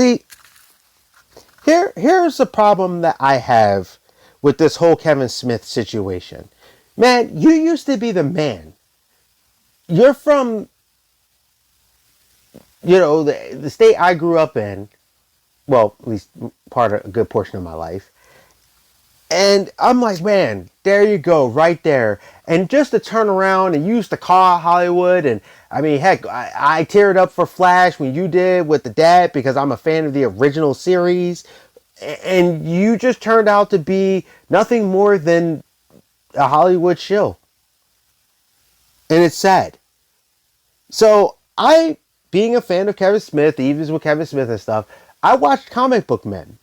See, here's the problem that I have with this whole Kevin Smith situation. Man, you used to be the man. You're from, the state I grew up in. Well, at least a good portion of my life. And I'm like, man, there you go, right there. And just to turn around and use the call Hollywood. And I mean, heck, I teared up for Flash when you did with the dad because I'm a fan of the original series. And you just turned out to be nothing more than a Hollywood shill. And it's sad. So being a fan of Kevin Smith, even with Kevin Smith and stuff, I watched Comic Book Men.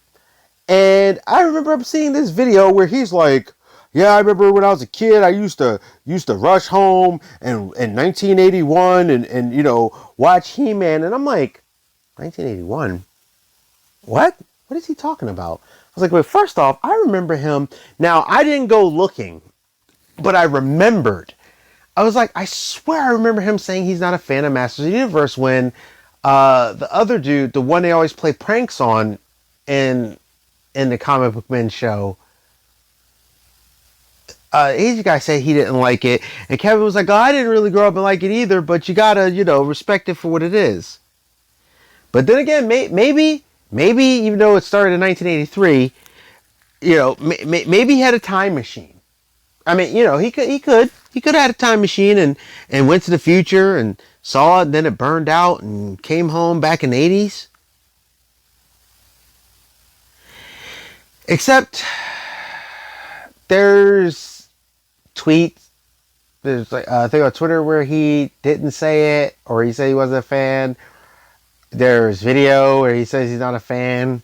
And I remember seeing this video where he's like, yeah, I remember when I was a kid, I used to rush home and in 1981 and watch He-Man. And I'm like, 1981? What? What is he talking about? I was like, well, first off, I remember him. Now, I didn't go looking, but I remembered. I was like, I swear I remember him saying he's not a fan of Masters of the Universe when the other dude, the one they always play pranks on in the Comic Book Men show, Asian guy said he didn't like it. And Kevin was like, oh, I didn't really grow up and like it either, but you gotta, respect it for what it is. But then again, maybe, even though it started in 1983, maybe he had a time machine. I mean, he could have had a time machine and went to the future and saw it, and then it burned out and came home back in the 80s. Except there's tweets. There's like a thing on Twitter where he didn't say it, or he said he wasn't a fan. There's video where he says he's not a fan.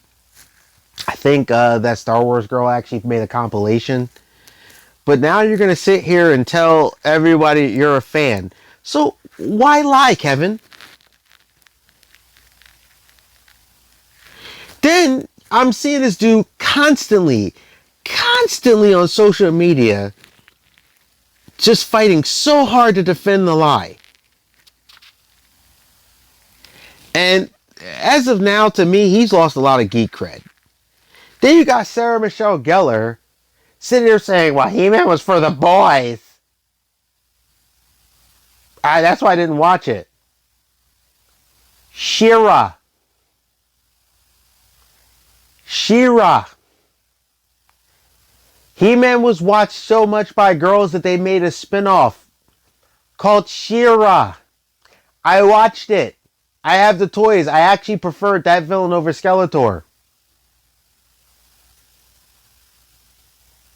I think that Star Wars girl actually made a compilation. But now you're going to sit here and tell everybody you're a fan. So why lie, Kevin? Then I'm seeing this dude constantly on social media just fighting so hard to defend the lie. And as of now, to me, he's lost a lot of geek cred. Then you got Sarah Michelle Gellar sitting here saying, well, He-Man was for the boys. That's why I didn't watch it. She-Ra. He-Man was watched so much by girls that they made a spin-off called She-Ra. I watched it. I have the toys. I actually preferred that villain over Skeletor.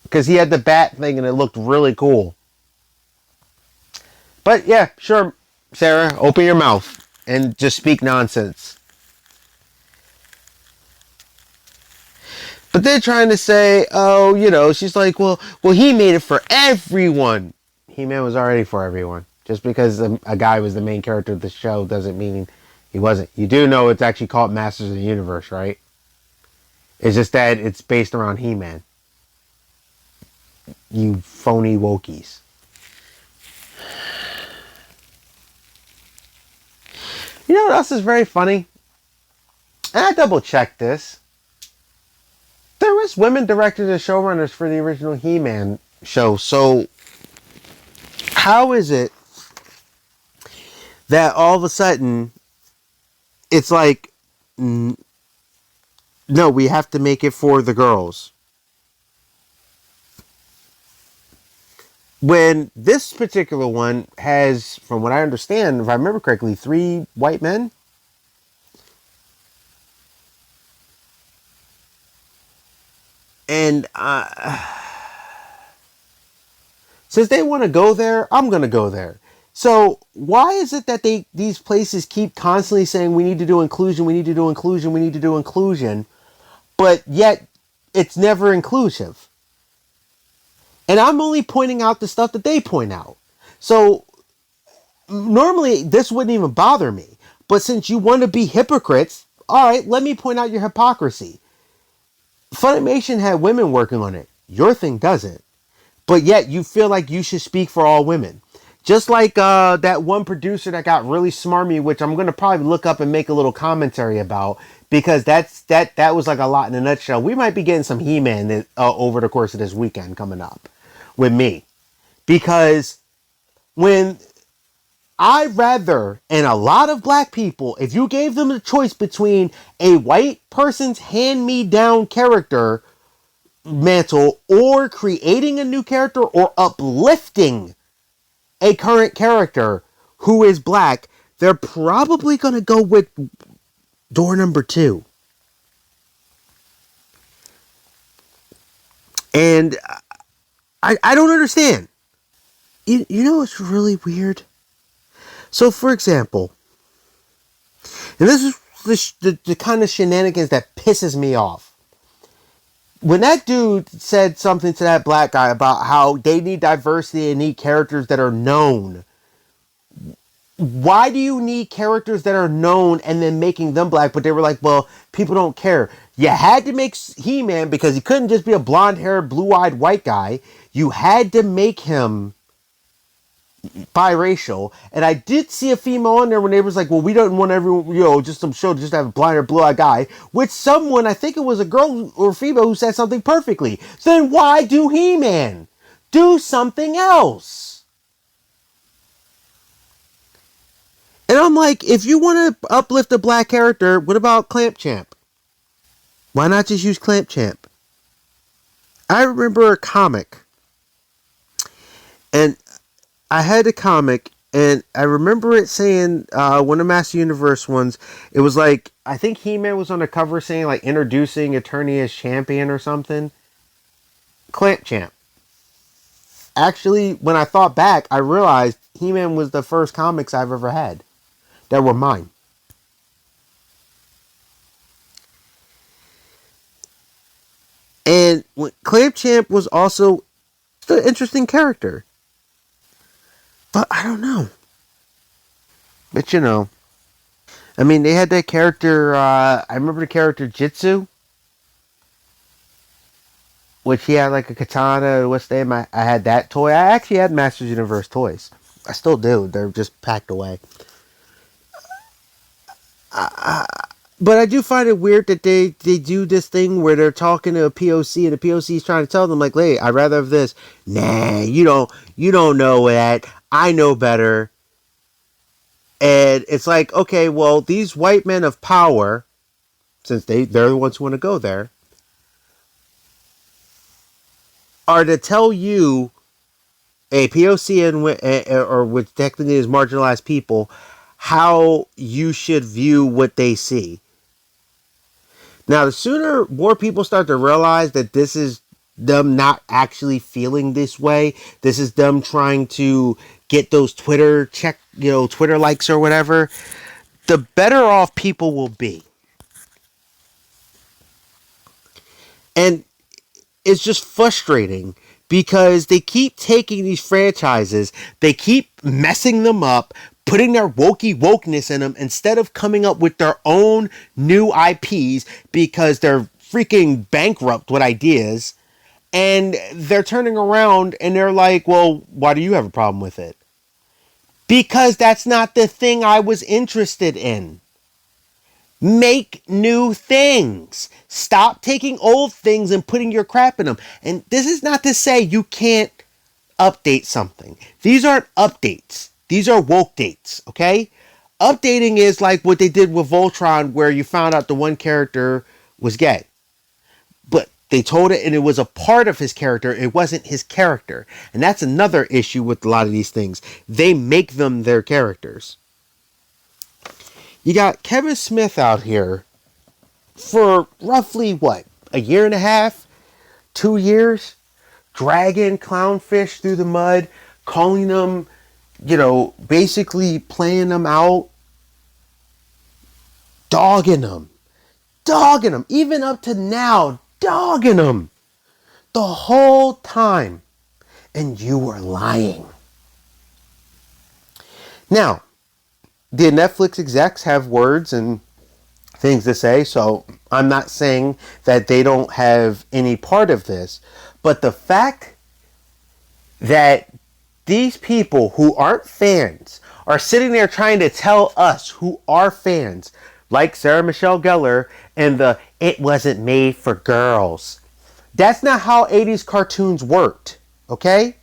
Because he had the bat thing and it looked really cool. But yeah, sure, Sarah, open your mouth and just speak nonsense. But they're trying to say, oh, she's like, well, he made it for everyone. He-Man was already for everyone. Just because a guy was the main character of the show doesn't mean he wasn't. You do know it's actually called Masters of the Universe, right? It's just that it's based around He-Man. You phony wokies. You know what else is very funny? And I double checked this. There was women directors and showrunners for the original He-Man show. So how is it that all of a sudden it's like, no, we have to make it for the girls? When this particular one has, from what I understand, if I remember correctly, 3 white men. And since they want to go there, I'm going to go there. So why is it that these places keep constantly saying we need to do inclusion, we need to do inclusion, we need to do inclusion, but yet it's never inclusive? And I'm only pointing out the stuff that they point out. So normally this wouldn't even bother me. But since you want to be hypocrites, all right, let me point out your hypocrisy. Funimation had women working on it. Your thing doesn't. But yet you feel like you should speak for all women. Just like that one producer that got really smarmy, which I'm gonna probably look up and make a little commentary about, because that was like a lot in a nutshell. We might be getting some He-Man over the course of this weekend coming up with me, because when I rather, and a lot of black people, if you gave them the choice between a white person's hand-me-down character mantle or creating a new character or uplifting a current character who is black, they're probably going to go with door number 2. And I don't understand. You know what's really weird? So, for example, and this is the kind of shenanigans that pisses me off. When that dude said something to that black guy about how they need diversity and need characters that are known, why do you need characters that are known and then making them black? But they were like, well, people don't care. You had to make He-Man because he couldn't just be a blonde-haired, blue-eyed white guy. You had to make him biracial. And I did see a female on there when they was like, well, we don't want everyone, just some show to just have a blind or blue-eyed guy. With someone, I think it was a girl or female who said something perfectly. So then why do He-Man? Do something else. And I'm like, if you want to uplift a black character, what about Clamp Champ? Why not just use Clamp Champ? I remember a comic, and I had a comic, and I remember it saying, one of Master Universe ones, it was like, I think He-Man was on the cover saying, like, introducing Eternia's champion or something. Clamp Champ. Actually, when I thought back, I realized He-Man was the first comics I've ever had that were mine. And Clamp Champ was also an interesting character. But I don't know. But I mean, they had that character, I remember the character Jitsu, which he had like a katana. What's the name? I had that toy. I actually had Masters Universe toys. I still do. They're just packed away. But I do find it weird that they do this thing where they're talking to a POC and the POC is trying to tell them like, hey, I'd rather have this. Nah, you don't know that. I know better. And it's like, okay, well, these white men of power, since they're the ones who want to go there, are to tell you, a POC or which technically is marginalized people, how you should view what they see. Now, the sooner more people start to realize that this is them not actually feeling this way, this is them trying to get those Twitter Twitter likes or whatever, the better off people will be. And it's just frustrating because they keep taking these franchises, they keep messing them up, putting their wokeness in them instead of coming up with their own new IPs because they're freaking bankrupt with ideas. And they're turning around and they're like, well, why do you have a problem with it? Because that's not the thing I was interested in. Make new things. Stop taking old things and putting your crap in them. And this is not to say you can't update something. These aren't updates. These are woke dates, okay? Updating is like what they did with Voltron, where you found out the one character was gay. But they told it and it was a part of his character. It wasn't his character. And that's another issue with a lot of these things. They make them their characters. You got Kevin Smith out here for roughly, a year and a half? 2 years? Dragging clownfish through the mud, calling them, basically playing them out, dogging them, even up to now, dogging them the whole time. And you were lying. Now, the Netflix execs have words and things to say, so I'm not saying that they don't have any part of this, but the fact that these people who aren't fans are sitting there trying to tell us who are fans, like Sarah Michelle Gellar and the "it wasn't made for girls." That's not how 80s cartoons worked, okay?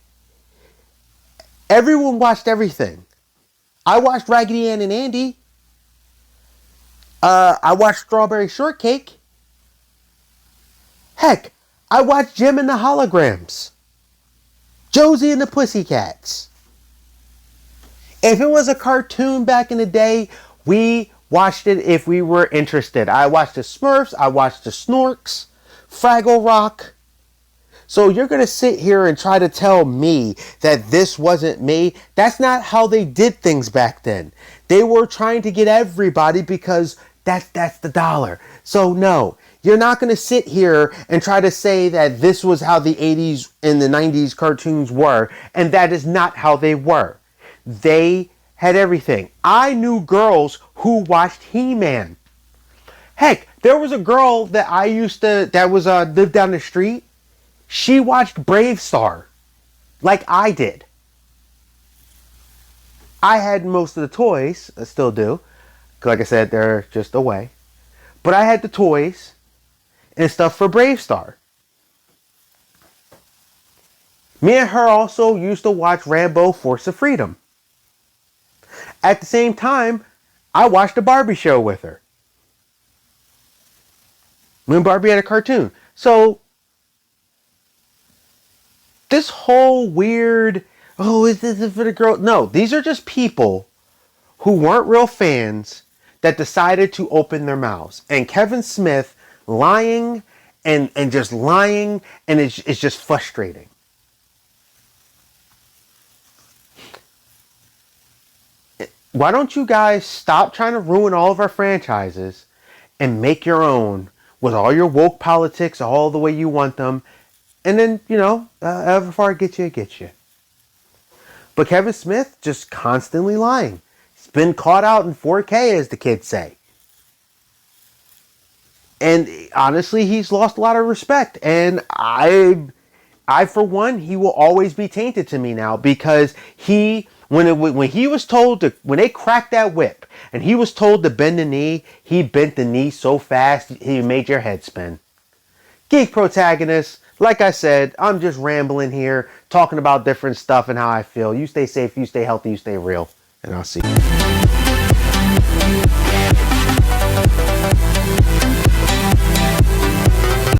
Everyone watched everything. I watched Raggedy Ann and Andy. I watched Strawberry Shortcake. Heck, I watched Jim and the Holograms. Josie and the Pussycats. If it was a cartoon back in the day, we watched it if we were interested. I watched the Smurfs. I watched the Snorks. Fraggle Rock. So you're going to sit here and try to tell me that this wasn't made? That's not how they did things back then. They were trying to get everybody because that's the dollar. So no, you're not going to sit here and try to say that this was how the 80s and the 90s cartoons were, and that is not how they were. They had everything. I knew girls who watched He-Man. Heck, there was a girl that lived down the street. She watched Brave Star like I did. I had most of the toys. I still do. Like I said, they're just away. But I had the toys and stuff for Brave Star. Me and her also used to watch Rambo Force of Freedom. At the same time, I watched the Barbie show with her. Me and Barbie had a cartoon. So, this whole weird, is this for the girl? No, these are just people who weren't real fans that decided to open their mouths. And Kevin Smith lying and just lying, and it's just frustrating. Why don't you guys stop trying to ruin all of our franchises and make your own with all your woke politics all the way you want them? And then, however far it gets you. But Kevin Smith just constantly lying. He's been caught out in 4K, as the kids say. And honestly, he's lost a lot of respect. And I for one, he will always be tainted to me now, because when he was told to, when they cracked that whip and he was told to bend the knee, he bent the knee so fast he made your head spin. Geek protagonist, like I said, I'm just rambling here, talking about different stuff and how I feel. You stay safe, you stay healthy, you stay real, and I'll see you.